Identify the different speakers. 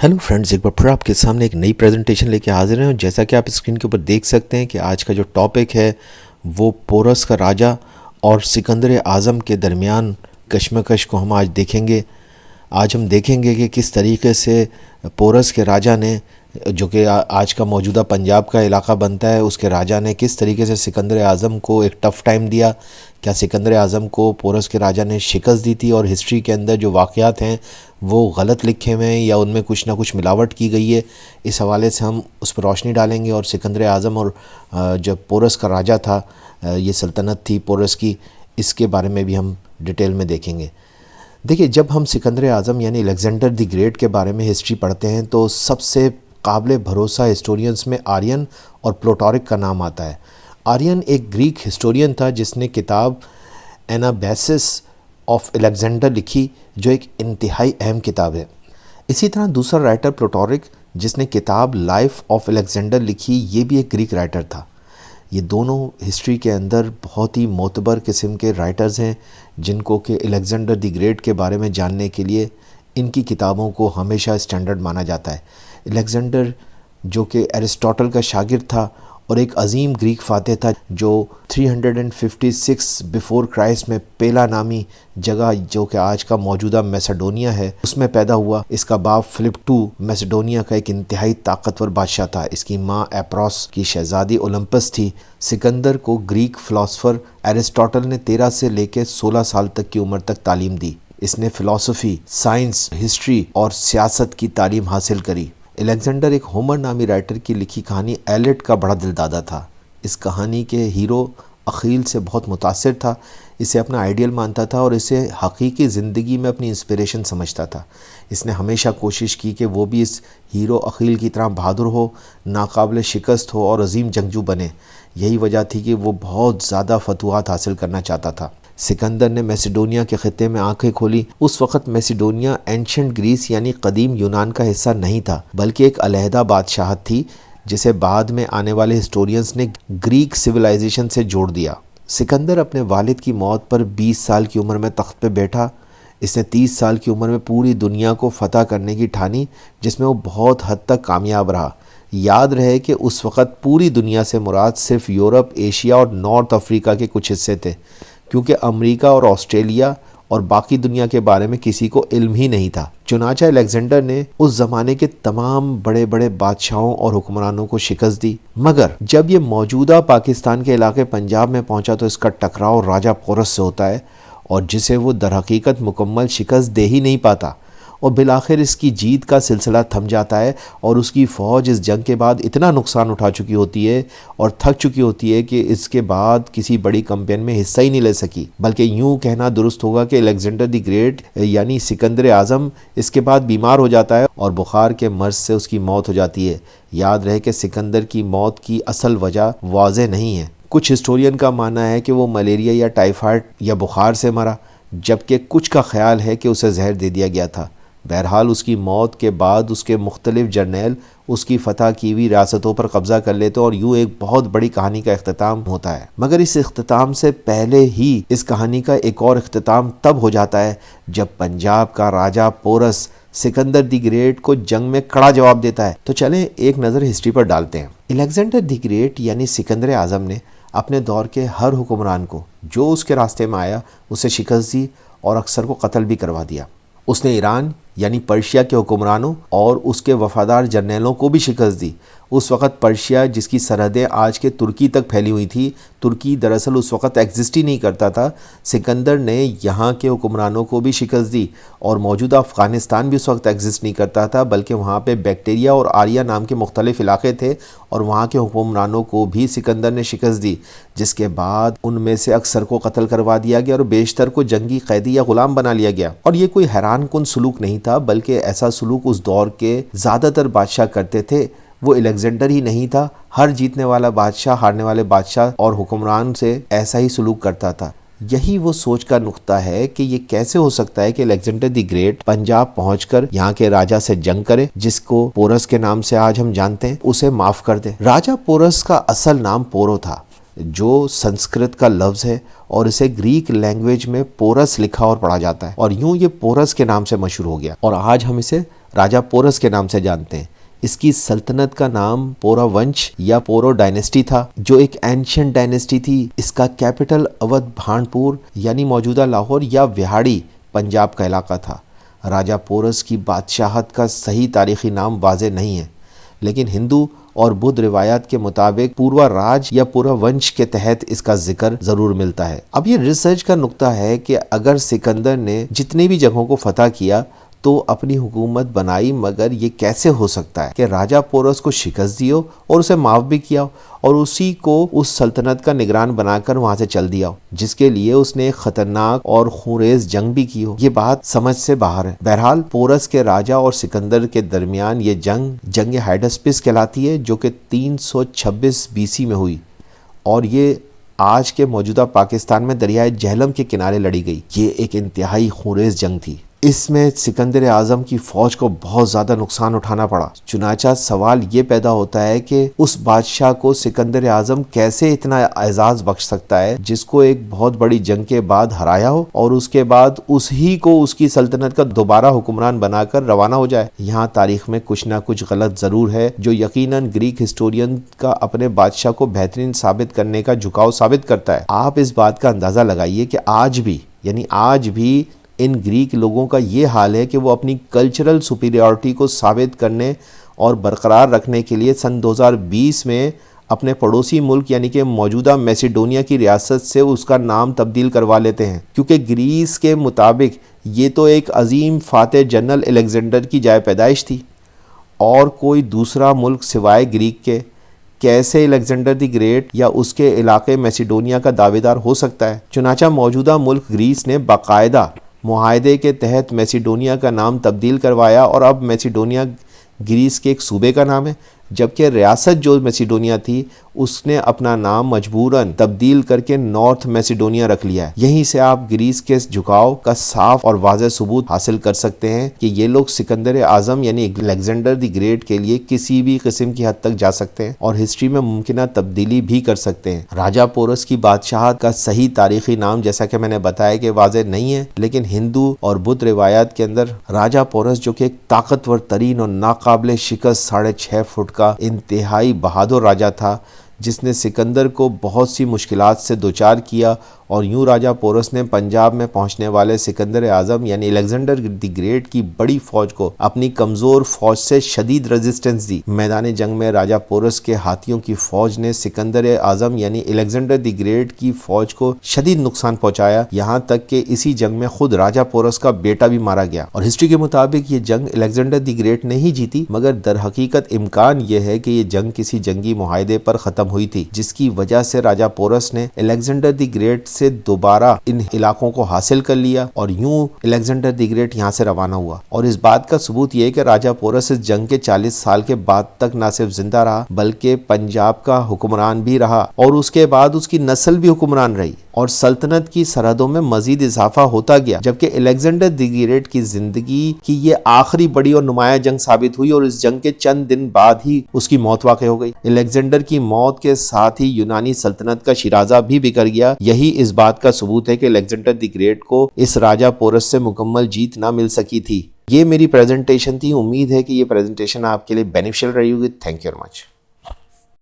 Speaker 1: Hello friends, एक बार फिर आपके सामने एक नई प्रेजेंटेशन लेके हाजिर हैं। और जैसा कि आप स्क्रीन के ऊपर देख सकते हैं कि आज का जो टॉपिक है वो पोरस का राजा और सिकंदर आज़म के दरमियान कशमकश को हम आज देखेंगे। आज हम देखेंगे कि किस तरीके से पोरस के राजा ने, जो कि आज का मौजूदा पंजाब का इलाका बनता है, उसके राजा ने किस तरीके से सिकंदर आज़म को एक टफ़ टाइम दिया। क्या सिकंदर आज़म को पोरस के राजा ने शिकस्त दी थी और हिस्ट्री के अंदर जो वाक़यात हैं वो गलत लिखे हुए हैं या उनमें कुछ ना कुछ मिलावट की गई है। इस हवाले से हम उस पर रोशनी डालेंगे और सिकंदर आज़म और जब पोरस का राजा था, ये सल्तनत थी पोरस की, इसके बारे में भी हम डिटेल में देखेंगे। देखिए, जब हम सिकंदर आज़म यानी अलेक्जेंडर द ग्रेट के बारे में हिस्ट्री पढ़ते हैं तो सबसे काबिल भरोसा हिस्टोरियंस में आर्यन और प्लूटार्क का नाम आता है। आर्यन एक ग्रीक हिस्टोरियन था जिसने किताब एनाबैसिस ऑफ अलेक्जेंडर लिखी, जो एक इंतहाई अहम किताब है। इसी तरह दूसरा राइटर प्लूटार्क, जिसने किताब लाइफ ऑफ अलेक्जेंडर लिखी, ये भी एक ग्रीक राइटर था। ये दोनों हिस्ट्री के अंदर बहुत ही मोतबर किस्म के राइटर्स हैं जिनको कि अलेक्जेंडर द ग्रेट के बारे में जानने के लिए इनकी किताबों को हमेशा स्टैंडर्ड माना जाता है। अलेक्जेंडर, जो कि एरिस्टोटल का शागिर्द था और एक अजीम ग्रीक फातह था, जो 356 बिफोर क्राइस्ट में पेला नामी जगह, जो कि आज का मौजूदा मैसेडोनिया है, उसमें पैदा हुआ। इसका बाप फिलिप II मैसेडोनिया का एक इंतहाई ताकतवर बादशाह था। इसकी माँ एप्रोस की शहजादी ओलंपस थी। सिकंदर को ग्रीक फ़िलासफ़र एरिस्टोटल ने 13 से लेकर 16 साल तक की उम्र तक तालीम दी। इसने फ़िलासफ़ी, साइंस, हिस्ट्री और सियासत की तालीम हासिल करी। अलेक्जेंडर एक होमर नामी राइटर की लिखी कहानी एलियट का बड़ा दिलदादा था। इस कहानी के हीरो अखील से बहुत मुतासिर था, इसे अपना आइडियल मानता था और इसे हकीकी ज़िंदगी में अपनी इंस्पिरेशन समझता था। इसने हमेशा कोशिश की कि वो भी इस हीरो अखील की तरह बहादुर हो, नाकाबिल शिकस्त हो और अजीम जंगजू बने। यही वजह थी कि वो बहुत ज़्यादा फतूहात हासिल करना चाहता था। सिकंदर ने मैसेडोनिया के ख़ित्ते में आंखें खोली। उस वक़्त मैसेडोनिया एंशंट ग्रीस यानी कदीम यूनान का हिस्सा नहीं था, बल्कि एक अलहदा बादशाहत थी जिसे बाद में आने वाले हिस्टोरियंस ने ग्रीक सिविलाइजेशन से जोड़ दिया। सिकंदर अपने वालिद की मौत पर 20 साल की उम्र में तख्त पे बैठा। इसने 30 साल की उम्र में पूरी दुनिया को फतह करने की ठानी, जिसमें वो बहुत हद तक कामयाब रहा। याद रहे कि उस वक़्त पूरी दुनिया से मुराद सिर्फ यूरोप, एशिया और नॉर्थ अफ्रीका के कुछ हिस्से थे, क्योंकि अमेरिका और ऑस्ट्रेलिया और बाकी दुनिया के बारे में किसी को इल्म ही नहीं था। चुनांचे अलेक्जेंडर ने उस ज़माने के तमाम बड़े बड़े बादशाहों और हुक्मरानों को शिकस्त दी, मगर जब ये मौजूदा पाकिस्तान के इलाके पंजाब में पहुंचा तो इसका टकराव राजा पोरस से होता है, और जिसे वो दरहकीकत मुकम्मल शिकस्त दे ही नहीं पाता। और बिलाखिर इसकी जीत का सिलसिला थम जाता है और उसकी फ़ौज इस जंग के बाद इतना नुकसान उठा चुकी होती है और थक चुकी होती है कि इसके बाद किसी बड़ी कैंपेन में हिस्सा ही नहीं ले सकी। बल्कि यूँ कहना दुरुस्त होगा कि अलेक्जेंडर द ग्रेट यानी सिकंदर आज़म इसके बाद बीमार हो जाता है और बुखार के मर्ज से उसकी मौत हो जाती है। याद रहे कि सिकंदर की मौत की असल वजह वाज़ेह नहीं है। कुछ हिस्टोरियन का मानना है कि वो मलेरिया या टाइफाइड या बुखार से मरा, जबकि कुछ का ख्याल है कि उसे जहर दे दिया गया था। बहरहाल उसकी मौत के बाद उसके मुख्तलिफ जर्नैल उसकी फ़तह की हुई रियासतों पर कब्ज़ा कर लेते और यूँ एक बहुत बड़ी कहानी का इख्तिताम होता है। मगर इस इख्तिताम से पहले ही इस कहानी का एक और इख्तिताम तब हो जाता है जब पंजाब का राजा पोरस सिकंदर द ग्रेट को जंग में कड़ा जवाब देता है। तो चलें एक नज़र हिस्ट्री पर डालते हैं। अलेक्जेंडर द ग्रेट यानी सिकंदर आज़म ने अपने दौर के हर हुक्मरान को जो उसके रास्ते में आया उसे शिकस्त दी और अक्सर को कत्ल भी करवा दिया। उसने ईरान यानी पर्शिया के हुक्मरानों और उसके वफादार जर्नैलों को भी शिकस्त दी। उस वक़्त पर्शिया, जिसकी सरहदें आज के तुर्की तक फैली हुई थी, तुर्की दरअसल उस वक़्त एग्जिस्ट ही नहीं करता था। सिकंदर ने यहाँ के हुक्मरानों को भी शिकस्त दी और मौजूदा अफ़गानिस्तान भी उस वक्त एग्जिस्ट नहीं करता था, बल्कि वहाँ पे बैक्टीरिया और आर्या नाम के मुख्तलिफ इलाके थे और वहाँ के हुक्मरानों को भी सिकंदर ने शिकस्त दी, जिसके बाद उनमें से अक्सर को कत्ल करवा दिया गया और बेशतर को जंगी कैदी या ग़ुलाम बना लिया गया। और ये कोई हैरान कुन सलूक नहीं था, बल्कि ऐसा सलूक उस दौर के ज़्यादातर बादशाह करते थे। वो अलेक्जेंडर ही नहीं था, हर जीतने वाला बादशाह हारने वाले बादशाह और हुक्मरान से ऐसा ही सलूक करता था। यही वो सोच का नुक्ता है कि ये कैसे हो सकता है कि अलेक्जेंडर द ग्रेट पंजाब पहुंचकर यहाँ के राजा से जंग करे, जिसको पोरस के नाम से आज हम जानते हैं, उसे माफ कर दे। राजा पोरस का असल नाम पोरो था, जो संस्कृत का लफ्ज़ है और इसे ग्रीक लैंग्वेज में पोरस लिखा और पढ़ा जाता है, और यूं ये पोरस के नाम से मशहूर हो गया और आज हम इसे راجہ پورس کے نام سے جانتے ہیں۔ اس کی سلطنت کا نام پورا ونش یا پورو ڈائنیسٹی تھا، جو ایک اینشنٹ ڈائنیسٹی تھی۔ اس کا کیپٹل اودھ بھانپور یعنی موجودہ لاہور یا وہاڑی پنجاب کا علاقہ تھا۔ راجہ پورس کی بادشاہت کا صحیح تاریخی نام واضح نہیں ہے، لیکن ہندو اور بدھ روایات کے مطابق پوروا راج یا پورا ونش کے تحت اس کا ذکر ضرور ملتا ہے۔ اب یہ ریسرچ کا نقطہ ہے کہ اگر سکندر نے جتنی بھی جگہوں کو فتح کیا تو اپنی حکومت بنائی، مگر یہ کیسے ہو سکتا ہے کہ راجہ پورس کو شکست دی ہو اور اسے معاف بھی کیا ہو اور اسی کو اس سلطنت کا نگران بنا کر وہاں سے چل دیا ہو، جس کے لیے اس نے ایک خطرناک اور خونریز جنگ بھی کی ہو؟ یہ بات سمجھ سے باہر ہے۔ بہرحال پورس کے راجہ اور سکندر کے درمیان یہ جنگ ہائیڈسپس کہلاتی ہے، جو کہ 326 BC میں ہوئی، اور یہ آج کے موجودہ پاکستان میں دریائے جہلم کے کنارے لڑی گئی۔ یہ ایک انتہائی خونریز جنگ تھی۔ اس میں سکندر اعظم کی فوج کو بہت زیادہ نقصان اٹھانا پڑا۔ چنانچہ سوال یہ پیدا ہوتا ہے کہ اس بادشاہ کو سکندر اعظم کیسے اتنا اعزاز بخش سکتا ہے، جس کو ایک بہت بڑی جنگ کے بعد ہرایا ہو اور اس کے بعد اسی کو اس کی سلطنت کا دوبارہ حکمران بنا کر روانہ ہو جائے۔ یہاں تاریخ میں کچھ نہ کچھ غلط ضرور ہے، جو یقیناً گریک ہسٹورین کا اپنے بادشاہ کو بہترین ثابت کرنے کا جھکاؤ ثابت کرتا ہے۔ آپ اس بات کا اندازہ لگائیے کہ آج بھی ان گریک لوگوں کا یہ حال ہے کہ وہ اپنی کلچرل سپیریورٹی کو ثابت کرنے اور برقرار رکھنے کے لیے سن 2020 میں اپنے پڑوسی ملک یعنی کہ موجودہ میسیڈونیا کی ریاست سے اس کا نام تبدیل کروا لیتے ہیں، کیونکہ گریس کے مطابق یہ تو ایک عظیم فاتح جنرل الیگزینڈر کی جائے پیدائش تھی، اور کوئی دوسرا ملک سوائے گریک کے کیسے الیگزینڈر دی گریٹ یا اس کے علاقے میسیڈونیا کا دعوے دار ہو سکتا ہے؟ چنانچہ موجودہ ملک گریس نے باقاعدہ معاہدے کے تحت میسیڈونیا کا نام تبدیل کروایا، اور اب میسیڈونیا گریس کے ایک صوبے کا نام ہے، جبکہ ریاست جو میسیڈونیا تھی اس نے اپنا نام مجبوراً تبدیل کر کے نارتھ میسیڈونیا رکھ لیا ہے۔ یہیں سے آپ گریس کے جھکاؤ کا صاف اور واضح ثبوت حاصل کر سکتے ہیں کہ یہ لوگ سکندر اعظم یعنی الیگزینڈر دی گریٹ کے لیے کسی بھی قسم کی حد تک جا سکتے ہیں اور ہسٹری میں ممکنہ تبدیلی بھی کر سکتے ہیں۔ راجہ پورس کی بادشاہت کا صحیح تاریخی نام جیسا کہ میں نے بتایا کہ واضح نہیں ہے، لیکن ہندو اور بدھ روایات کے اندر راجہ پورس، جو کہ ایک طاقتور ترین اور ناقابل شکست 6.5 فٹ کا انتہائی بہادر راجہ تھا، جس نے سکندر کو بہت سی مشکلات سے دوچار کیا، اور یوں راجہ پورس نے پنجاب میں پہنچنے والے سکندر اعظم یعنی الیگزینڈر دی گریٹ کی بڑی فوج کو اپنی کمزور فوج سے شدید ریزسٹنس دی۔ میدان جنگ میں راجہ پورس کے ہاتھیوں کی فوج نے سکندر اعظم یعنی الیگزینڈر دی گریٹ کی فوج کو شدید نقصان پہنچایا، یہاں تک کہ اسی جنگ میں خود راجہ پورس کا بیٹا بھی مارا گیا۔ اور ہسٹری کے مطابق یہ جنگ الیگزینڈر دی گریٹ نے ہی جیتی، مگر در حقیقت امکان یہ ہے کہ یہ جنگ کسی جنگی معاہدے پر ختم ہوئی تھی، جس کی وجہ سے راجہ پورس نے الیگزینڈر دی گریٹ سے دوبارہ ان علاقوں کو حاصل کر لیا، اور یوں الیگزینڈر دی گریٹ یہاں سے روانہ ہوا۔ اور اس بات کا ثبوت یہ ہے کہ راجہ پورس اس جنگ کے 40 سال کے بعد تک نہ صرف زندہ رہا بلکہ پنجاب کا حکمران بھی رہا، اور اس کے بعد اس کی نسل بھی حکمران رہی، اور سلطنت کی سرحدوں میں مزید اضافہ ہوتا گیا، جبکہ الیگزینڈر دی گریٹ کی زندگی کی یہ آخری بڑی اور نمایاں جنگ ثابت ہوئی، اور اس جنگ کے چند دن بعد ہی اس کی موت واقع ہو گئی۔ الیگزینڈر کی موت کے ساتھ ہی یونانی سلطنت کا شیرازہ بھی بکھر گیا۔ یہی اس بات کا ثبوت ہے کہ الیگزینڈر دی گریٹ کو اس راجہ پورس سے مکمل جیت نہ مل سکی تھی۔ یہ میری پریزنٹیشن تھی، امید ہے کہ یہ پریزنٹیشن آپ کے لیے بینیفیشل رہی ہوگی۔ Thank you very much.